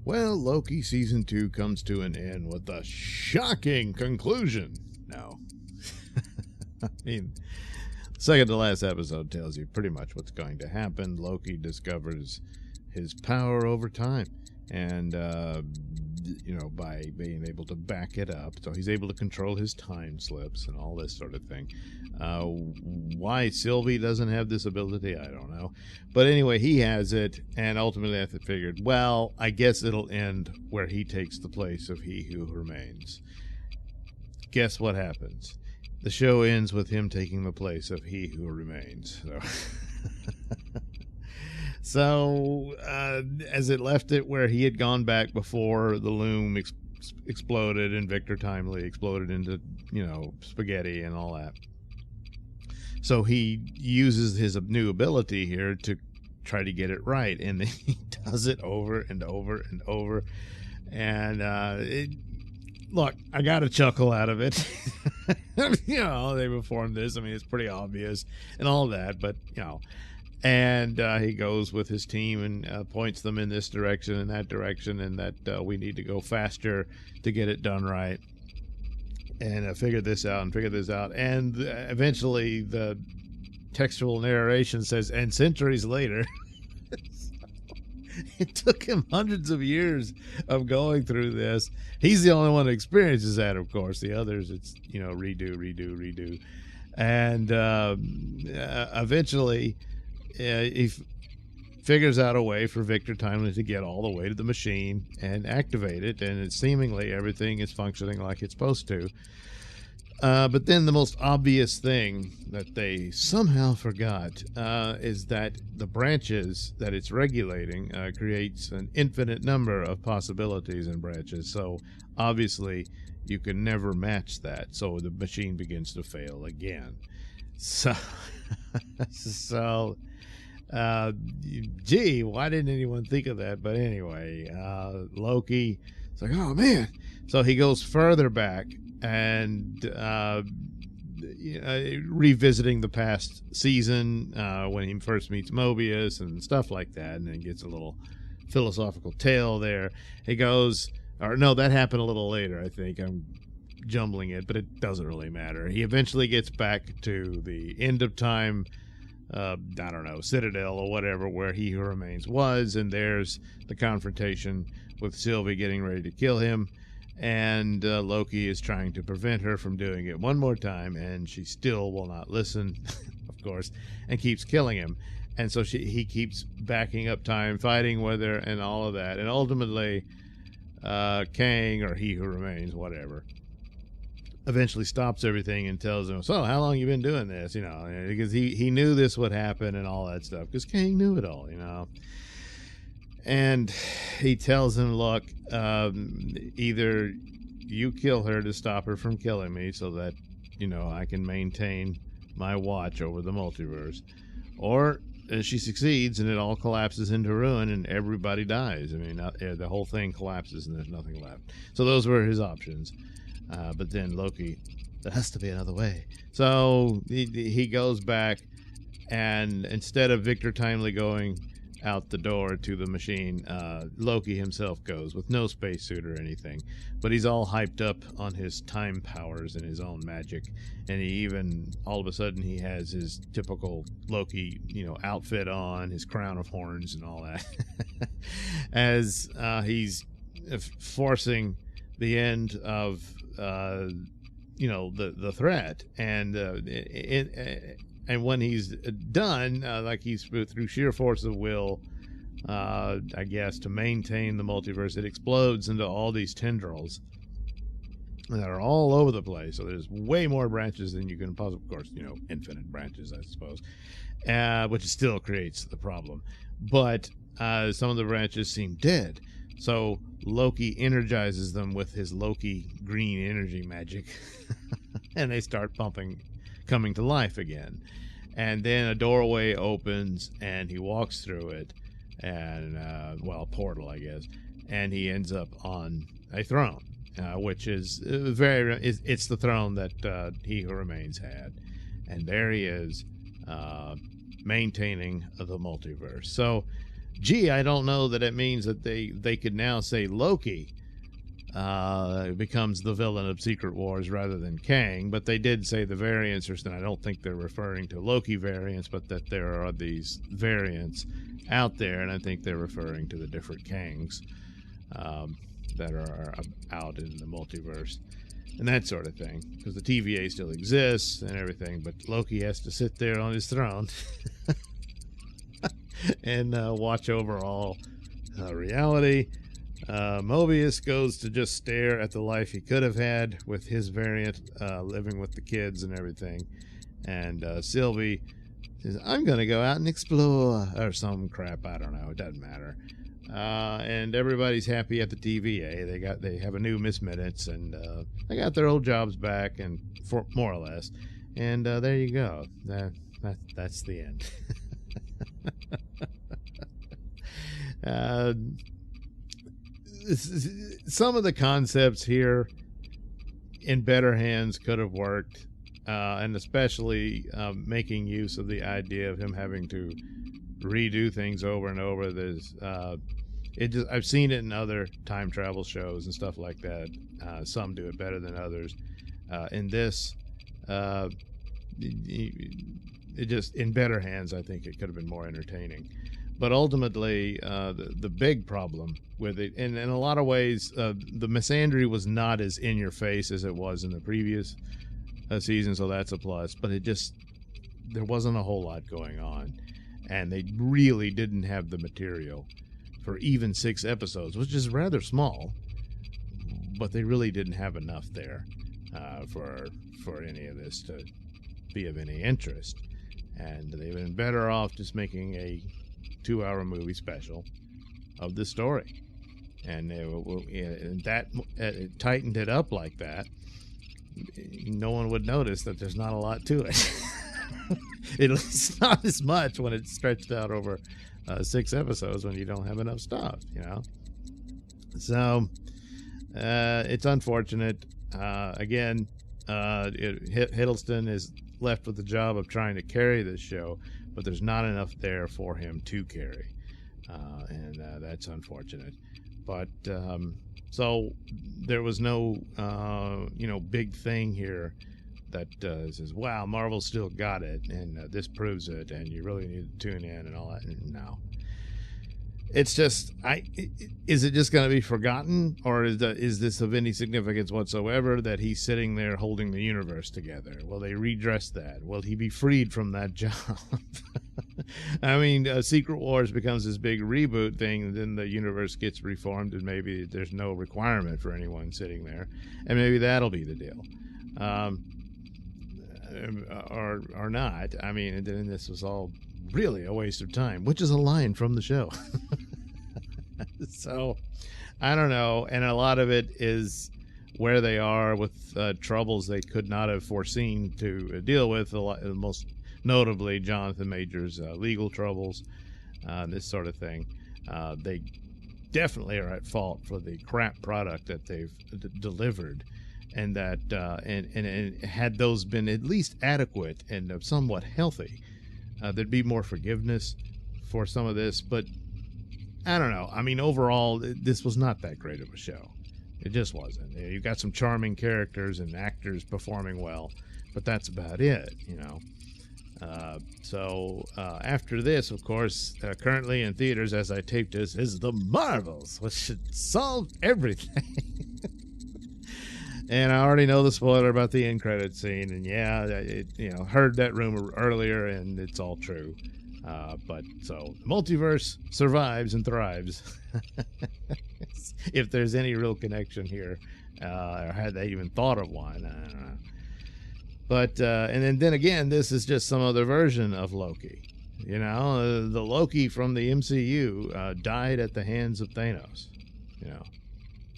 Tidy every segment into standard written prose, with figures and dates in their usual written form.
Well, Loki Season 2 comes to an end with a shocking conclusion. No. I mean, second to last episode tells you pretty much what's going to happen. Loki discovers his power over time. And, by being able to back it up. So he's able to control his time slips and all this sort of thing. Why Sylvie doesn't have this ability, I don't know. But anyway, he has it, and ultimately I figured, well, I guess it'll end where he takes the place of He Who Remains. Guess what happens? The show ends with him taking the place of He Who Remains. So, as it left it where he had gone back before the loom exploded and Victor Timely exploded into, spaghetti and all that. So he uses his new ability here to try to get it right, and he does it over and over and over. And look, I got a chuckle out of it. They performed this. I mean, it's pretty obvious and all that, but and he goes with his team and points them in this direction and that direction, and that we need to go faster to get it done right, and figure this out. And eventually the textual narration says, and centuries later. It took him hundreds of years of going through this. He's the only one that experiences that, of course. The others, it's, redo. And eventually he figures out a way for Victor Timely to get all the way to the machine and activate it, and seemingly everything is functioning like it's supposed to. But then the most obvious thing that they somehow forgot is that the branches that it's regulating creates an infinite number of possibilities in branches. So obviously you can never match that. So the machine begins to fail again. So, gee, why didn't anyone think of that? But anyway, Loki, it's like, oh man. So he goes further back and revisiting the past season when he first meets Mobius and stuff like that, and then gets a little philosophical tale there. He goes, or no, that happened a little later, I think. I'm jumbling it, but it doesn't really matter. He eventually gets back to the end of time, Citadel or whatever, where He Who Remains was, and there's the confrontation with Sylvie getting ready to kill him. And Loki is trying to prevent her from doing it one more time, and she still will not listen, of course, and keeps killing him. And so he keeps backing up time, fighting with her, and all of that. And ultimately, Kang, or He Who Remains, whatever, eventually stops everything and tells him, so how long you been doing this? Because he knew this would happen and all that stuff, because Kang knew it all, And he tells him, look, either you kill her to stop her from killing me so that, I can maintain my watch over the multiverse, or she succeeds and it all collapses into ruin and everybody dies. I mean, the whole thing collapses and there's nothing left. So those were his options. But then Loki, there has to be another way. So he goes back, and instead of Victor Timely going out the door to the machine, Loki himself goes with no spacesuit or anything, but he's all hyped up on his time powers and his own magic, and he even all of a sudden he has his typical Loki outfit on, his crown of horns and all that, as he's forcing the end of the threat, and when he's done, like he's through sheer force of will, I guess, to maintain the multiverse, it explodes into all these tendrils that are all over the place. So there's way more branches than you can possibly, of course, infinite branches, I suppose, which still creates the problem. But some of the branches seem dead. So Loki energizes them with his Loki green energy magic, and they start coming to life again. And then a doorway opens and he walks through it, and a portal, I guess, and he ends up on a throne, which is it's the throne that He Who Remains had, and there he is, maintaining the multiverse. So Gee, I don't know that it means that they could now say Loki becomes the villain of Secret Wars rather than Kang, but they did say the variants, and I don't think they're referring to Loki variants, but that there are these variants out there, and I think they're referring to the different Kangs that are out in the multiverse and that sort of thing, because the TVA still exists and everything, but Loki has to sit there on his throne and watch over all reality. Mobius goes to just stare at the life he could have had with his variant, living with the kids and everything. And Sylvie says, I'm going to go out and explore, or some crap, I don't know, it doesn't matter. And everybody's happy at the TVA. They have a new Miss Minutes, and they got their old jobs back, and more or less. And there you go. That's the end. Some of the concepts here in better hands could have worked, and especially making use of the idea of him having to redo things over and over. I've seen it in other time travel shows and stuff like that. Some do it better than others. In this, it just, in better hands, I think it could have been more entertaining. But ultimately, the big problem with it, and in a lot of ways, the misandry was not as in your face as it was in the previous season, so that's a plus. But there wasn't a whole lot going on, and they really didn't have the material for even 6 episodes, which is rather small. But they really didn't have enough there for any of this to be of any interest, and they've been better off just making a 2-hour movie special of the story, and that tightened it up like that. No one would notice that there's not a lot to it. It's not as much when it's stretched out over 6 episodes when you don't have enough stuff, So it's unfortunate. Again, Hiddleston is left with the job of trying to carry this show, but there's not enough there for him to carry, and that's unfortunate. But so there was no big thing here that says, wow, Marvel still got it, and this proves it, and you really need to tune in and all that. No, it's just, is it just going to be forgotten, or is this of any significance whatsoever that he's sitting there holding the universe together? Will they redress that? Will he be freed from that job? I mean, Secret Wars becomes this big reboot thing, and then the universe gets reformed, and maybe there's no requirement for anyone sitting there, and maybe that'll be the deal. Or not. I mean, and then this was all really a waste of time, which is a line from the show. So I don't know, and a lot of it is where they are with troubles they could not have foreseen to deal with, most notably Jonathan Majors' legal troubles, this sort of thing. They definitely are at fault for the crap product that they've delivered, and that and had those been at least adequate and somewhat healthy, there'd be more forgiveness for some of this. But I don't know. I mean, overall, this was not that great of a show. It just wasn't. You've got some charming characters and actors performing well, but that's about it, So after this, of course, currently in theaters as I tape this, is The Marvels, which should solve everything. And I already know the spoiler about the end credit scene, and heard that rumor earlier, and it's all true. But so the multiverse survives and thrives. If there's any real connection here, or had they even thought of one, I don't know. But and then again, this is just some other version of Loki. The Loki from the MCU died at the hands of Thanos.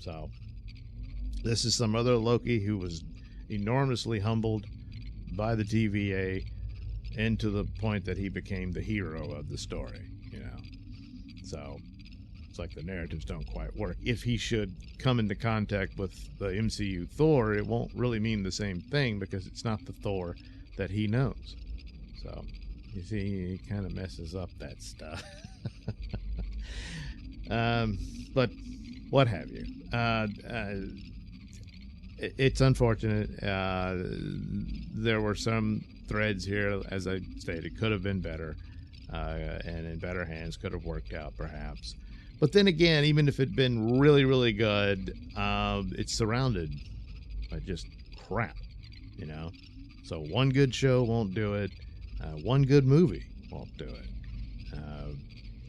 So this is some other Loki who was enormously humbled by the TVA, and to the point that he became the hero of the story. So it's like the narratives don't quite work. If he should come into contact with the MCU Thor, it won't really mean the same thing, because it's not the Thor that he knows. So you see, he kind of messes up that stuff. But what have you? It's unfortunate. There were some threads here, as I stated, could have been better, and in better hands could have worked out perhaps. But then again, even if it'd been really, really good, it's surrounded by just crap, you know. So one good show won't do it. One good movie won't do it.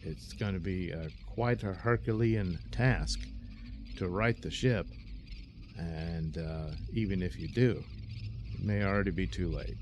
It's going to be quite a Herculean task to right the ship. And even if you do, it may already be too late.